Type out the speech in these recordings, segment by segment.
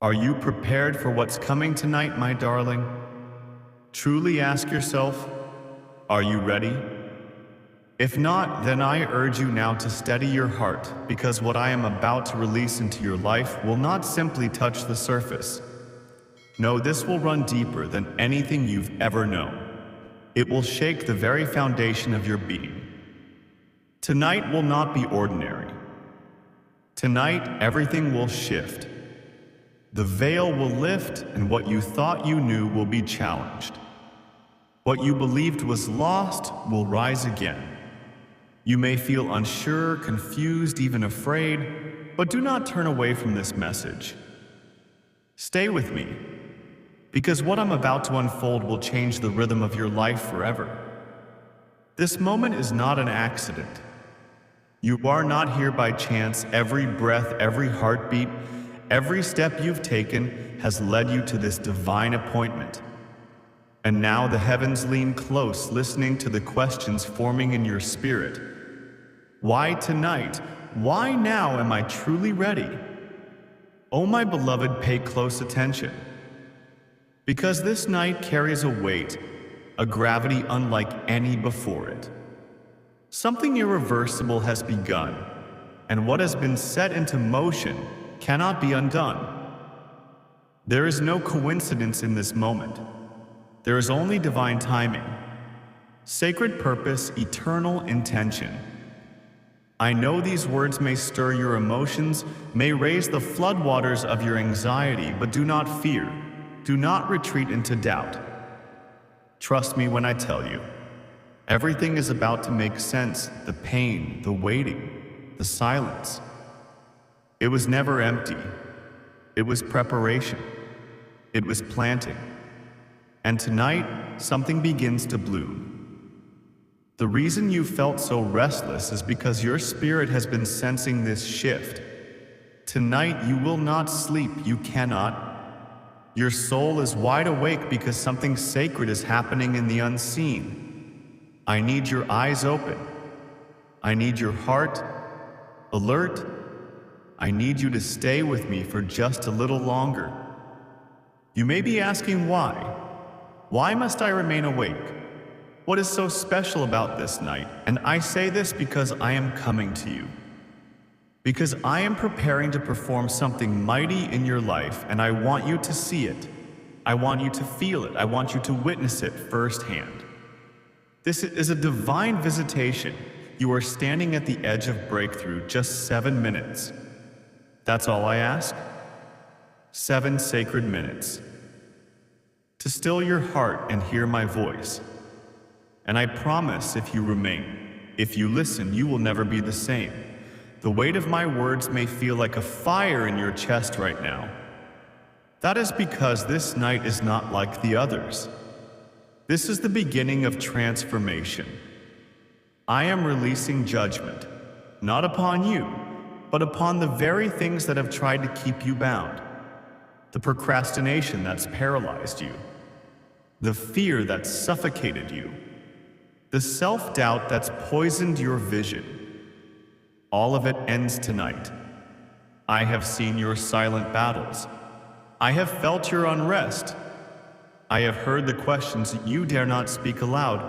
Are you prepared for what's coming tonight, my darling? Truly ask yourself, are you ready? If not, then I urge you now to steady your heart, because what I am about to release into your life will not simply touch the surface. No, this will run deeper than anything you've ever known. It will shake the very foundation of your being. Tonight will not be ordinary. Tonight, everything will shift. The veil will lift, and what you thought you knew will be challenged. What you believed was lost will rise again. You may feel unsure, confused, even afraid, but do not turn away from this message. Stay with me, because what I'm about to unfold will change the rhythm of your life forever. This moment is not an accident. You are not here by chance. Every breath, every heartbeat, every step you've taken has led you to this divine appointment. And now the heavens lean close, listening to the questions forming in your spirit. Why tonight? Why now am I truly ready? Oh, my beloved, pay close attention. Because this night carries a weight, a gravity unlike any before it. Something irreversible has begun, and what has been set into motion cannot be undone. There is no coincidence in this moment. There is only divine timing, sacred purpose, eternal intention. I know these words may stir your emotions, may raise the floodwaters of your anxiety, but do not fear. Do not retreat into doubt. Trust me when I tell you, everything is about to make sense. The pain, the waiting, the silence. It was never empty. It was preparation. It was planting. And tonight, something begins to bloom. The reason you felt so restless is because your spirit has been sensing this shift. Tonight, you will not sleep. You cannot. Your soul is wide awake because something sacred is happening in the unseen. I need your eyes open. I need your heart alert. I need you to stay with me for just a little longer. You may be asking why. Why must I remain awake? What is so special about this night? And I say this because I am coming to you. Because I am preparing to perform something mighty in your life, and I want you to see it. I want you to feel it. I want you to witness it firsthand. This is a divine visitation. You are standing at the edge of breakthrough, just 7 minutes. That's all I ask. 7 sacred minutes. To still your heart and hear my voice. And I promise if you remain, if you listen, you will never be the same. The weight of my words may feel like a fire in your chest right now. That is because this night is not like the others. This is the beginning of transformation. I am releasing judgment, not upon you, but upon the very things that have tried to keep you bound. The procrastination that's paralyzed you. The fear that's suffocated you. The self-doubt that's poisoned your vision. All of it ends tonight. I have seen your silent battles. I have felt your unrest. I have heard the questions you dare not speak aloud.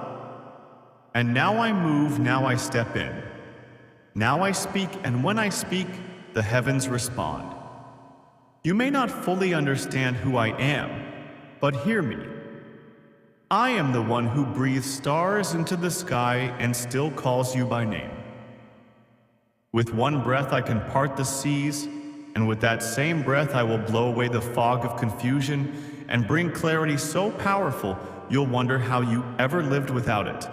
And now I move, now I step in. Now I speak, and when I speak, the heavens respond. You may not fully understand who I am, but hear me. I am the one who breathes stars into the sky and still calls you by name. With one breath I can part the seas, and with that same breath I will blow away the fog of confusion and bring clarity so powerful you'll wonder how you ever lived without it.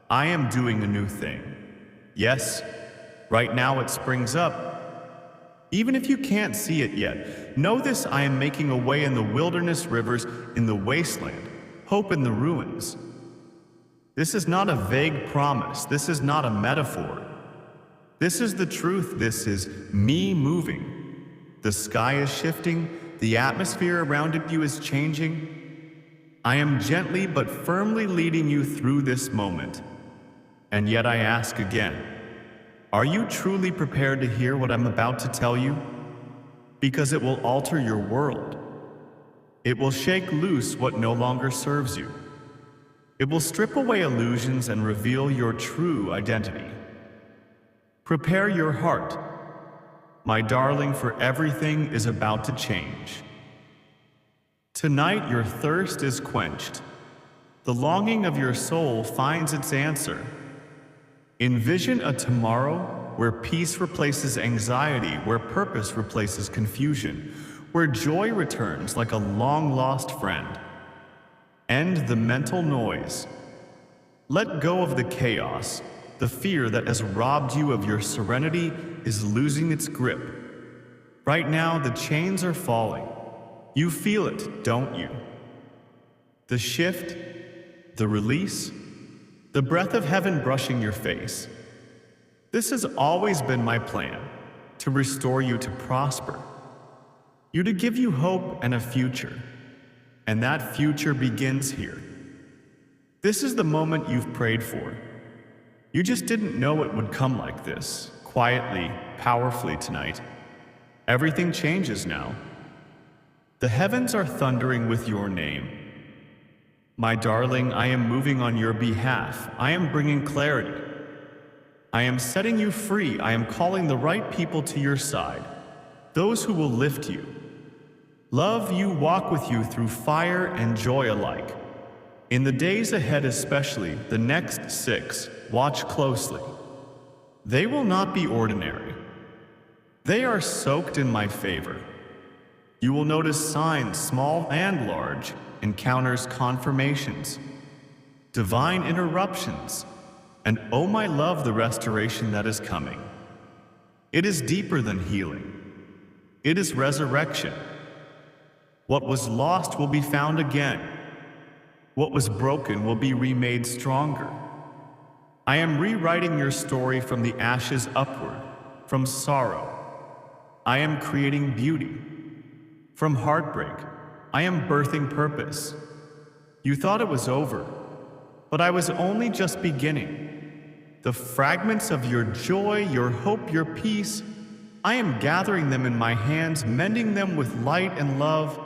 I am doing a new thing. Yes, right now it springs up. Even if you can't see it yet, know this: I am making a way in the wilderness rivers, in the wasteland, hope in the ruins. This is not a vague promise. This is not a metaphor. This is the truth. This is me moving. The sky is shifting. The atmosphere around you is changing. I am gently but firmly leading you through this moment. And yet I ask again, are you truly prepared to hear what I'm about to tell you? because it will alter your world. It will shake loose what no longer serves you. It will strip away illusions and reveal your true identity. Prepare your heart, my darling, for everything is about to change. Tonight your thirst is quenched. The longing of your soul finds its answer. Envision a tomorrow where peace replaces anxiety, where purpose replaces confusion, where joy returns like a long-lost friend. End the mental noise. Let go of the chaos. The fear that has robbed you of your serenity is losing its grip. Right now, the chains are falling. You feel it, don't you? The shift, the release, the breath of heaven brushing your face. This has always been my plan, to restore you, to prosper. You, to give you hope and a future. And that future begins here. This is the moment you've prayed for. You just didn't know it would come like this, quietly, powerfully tonight. Everything changes now. The heavens are thundering with your name. My darling, I am moving on your behalf. I am bringing clarity. I am setting you free. I am calling the right people to your side, those who will lift you, love you, walk with you through fire and joy alike. In the days ahead, especially the next 6, watch closely. They will not be ordinary. They are soaked in my favor. You will notice signs, small and large, encounters, confirmations, divine interruptions, and oh my love, the restoration that is coming. It is deeper than healing. It is resurrection. What was lost will be found again. What was broken will be remade stronger. I am rewriting your story from the ashes upward, from sorrow. I am creating beauty. From heartbreak, I am birthing purpose. You thought it was over, but I was only just beginning. The fragments of your joy, your hope, your peace, I am gathering them in my hands, mending them with light and love.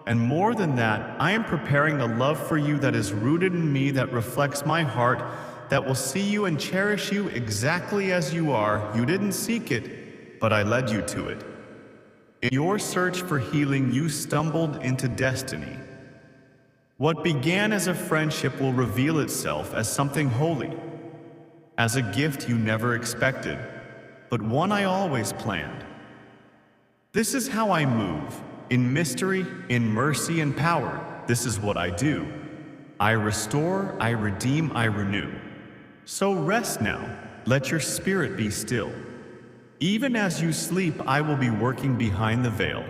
And more than that, I am preparing a love for you that is rooted in me, that reflects my heart, that will see you and cherish you exactly as you are. You didn't seek it, but I led you to it. In your search for healing, you stumbled into destiny. What began as a friendship will reveal itself as something holy, as a gift you never expected, but one I always planned. This is how I move. In mystery, in mercy and power, this is what I do. I restore, I redeem, I renew. So rest now, let your spirit be still. Even as you sleep, I will be working behind the veil.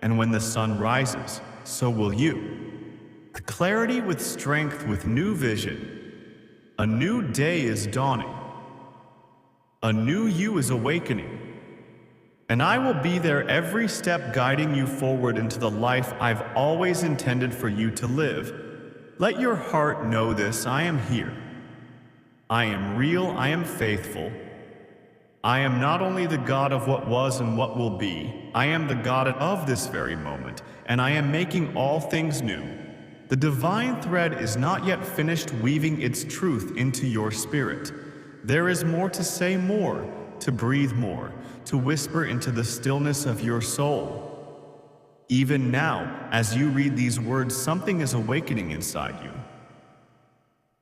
And when the sun rises, so will you. With clarity, with strength, with new vision, a new day is dawning. A new you is awakening. And I will be there every step, guiding you forward into the life I've always intended for you to live. Let your heart know this: I am here. I am real, I am faithful. I am not only the God of what was and what will be, I am the God of this very moment, and I am making all things new. The divine thread is not yet finished weaving its truth into your spirit. There is more to say, more to breathe, more to whisper into the stillness of your soul. Even now, as you read these words, something is awakening inside you.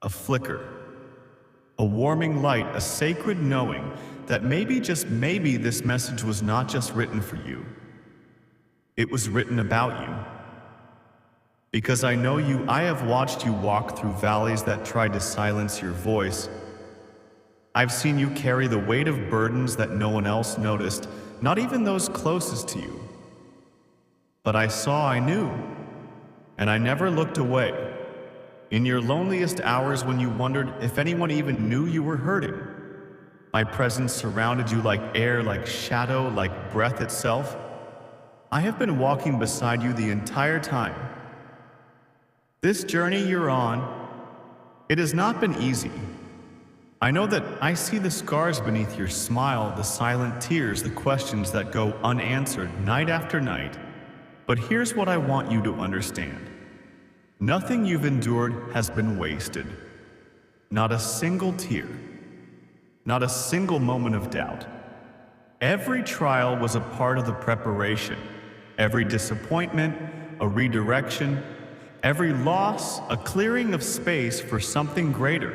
A flicker, a warming light, a sacred knowing that maybe, just maybe, this message was not just written for you. It was written about you. Because I know you, I have watched you walk through valleys that tried to silence your voice. I've seen you carry the weight of burdens that no one else noticed, not even those closest to you. But I saw, I knew, and I never looked away. In your loneliest hours, when you wondered if anyone even knew you were hurting, my presence surrounded you like air, like shadow, like breath itself. I have been walking beside you the entire time. This journey you're on, it has not been easy. I know that I see the scars beneath your smile, the silent tears, the questions that go unanswered night after night. But here's what I want you to understand. Nothing you've endured has been wasted. Not a single tear. Not a single moment of doubt. Every trial was a part of the preparation. Every disappointment, a redirection. Every loss, a clearing of space for something greater.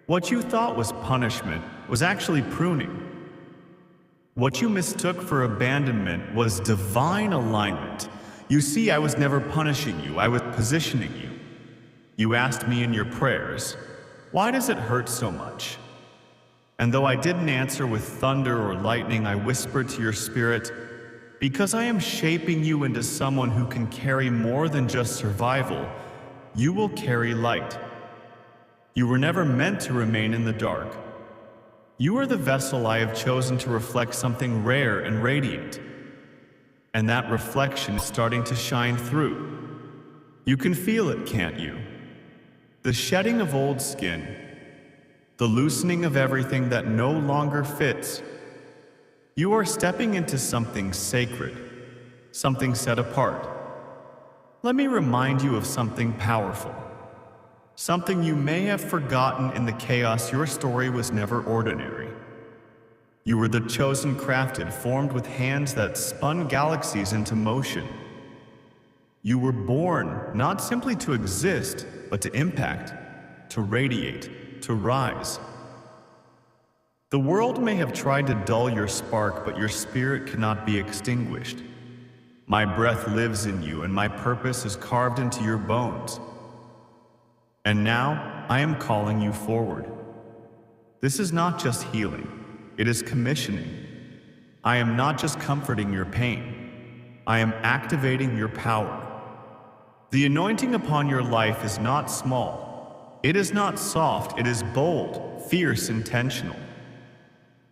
What you thought was punishment was actually pruning. What you mistook for abandonment was divine alignment. You see, I was never punishing you, I was positioning you. You asked me in your prayers, "Why does it hurt so much?" And though I didn't answer with thunder or lightning, I whispered to your spirit, "Because I am shaping you into someone who can carry more than just survival, you will carry light." You were never meant to remain in the dark. You are the vessel I have chosen to reflect something rare and radiant. And that reflection is starting to shine through. You can feel it, can't you? The shedding of old skin, the loosening of everything that no longer fits. You are stepping into something sacred, something set apart. Let me remind you of something powerful. Something you may have forgotten in the chaos. Your story was never ordinary. You were the chosen crafted, formed with hands that spun galaxies into motion. You were born not simply to exist, but to impact, to radiate, to rise. The world may have tried to dull your spark, but your spirit cannot be extinguished. My breath lives in you, and my purpose is carved into your bones. And now, I am calling you forward. This is not just healing, it is commissioning. I am not just comforting your pain, I am activating your power. The anointing upon your life is not small, it is not soft, it is bold, fierce, intentional.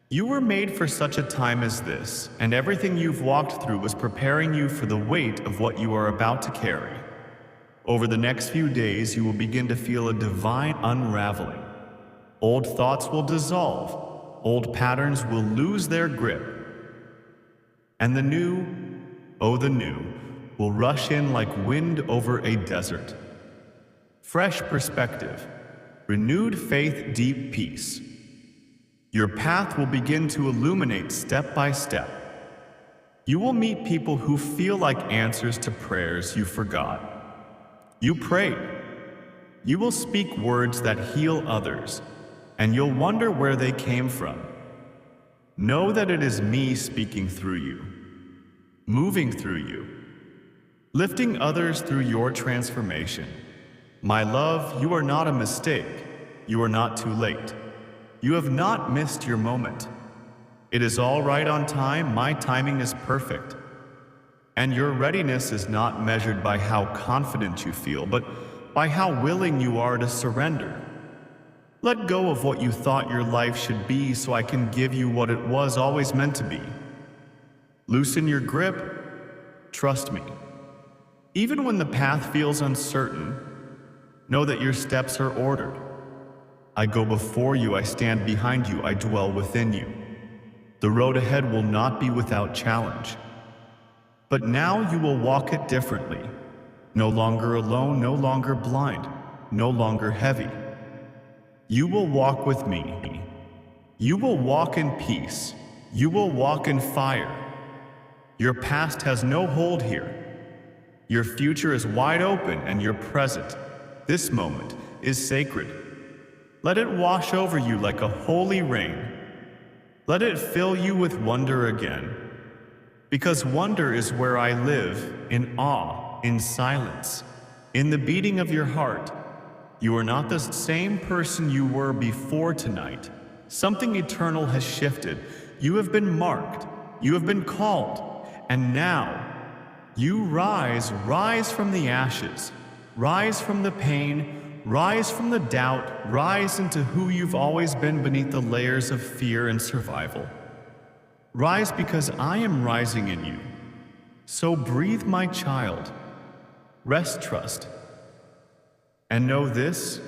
You were made for such a time as this, and everything you've walked through was preparing you for the weight of what you are about to carry. Over the next few days, you will begin to feel a divine unraveling. Old thoughts will dissolve, old patterns will lose their grip. And the new, oh the new, will rush in like wind over a desert. Fresh perspective, renewed faith, deep peace. Your path will begin to illuminate step by step. You will meet people who feel like answers to prayers you forgot. You prayed. You will speak words that heal others, and you'll wonder where they came from. Know that it is me speaking through you, moving through you, lifting others through your transformation. My love, you are not a mistake. You are not too late. You have not missed your moment. It is all right on time. My timing is perfect. And your readiness is not measured by how confident you feel, but by how willing you are to surrender. Let go of what you thought your life should be so I can give you what it was always meant to be. Loosen your grip. Trust me. Even when the path feels uncertain, know that your steps are ordered. I go before you, I stand behind you, I dwell within you. The road ahead will not be without challenge. But now you will walk it differently. No longer alone, no longer blind, no longer heavy. You will walk with me. You will walk in peace. You will walk in fire. Your past has no hold here. Your future is wide open, and your present, this moment, is sacred. Let it wash over you like a holy rain. Let it fill you with wonder again. Because wonder is where I live, in awe, in silence, in the beating of your heart. You are not the same person you were before tonight. Something eternal has shifted. You have been marked. You have been called. And now, you rise from the ashes. Rise from the pain. Rise from the doubt. Rise into who you've always been beneath the layers of fear and survival. Rise because I am rising in you. So breathe, my child. Rest, trust. And know this,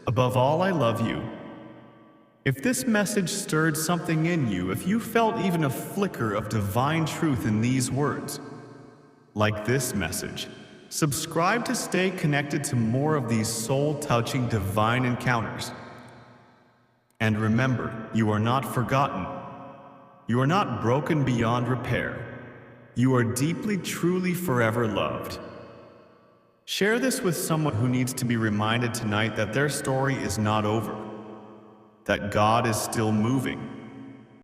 above all, I love you. If this message stirred something in you, if you felt even a flicker of divine truth in these words, like this message, subscribe to stay connected to more of these soul-touching divine encounters. And remember, you are not forgotten. You are not broken beyond repair. You are deeply, truly, forever loved. Share this with someone who needs to be reminded tonight that their story is not over, that God is still moving,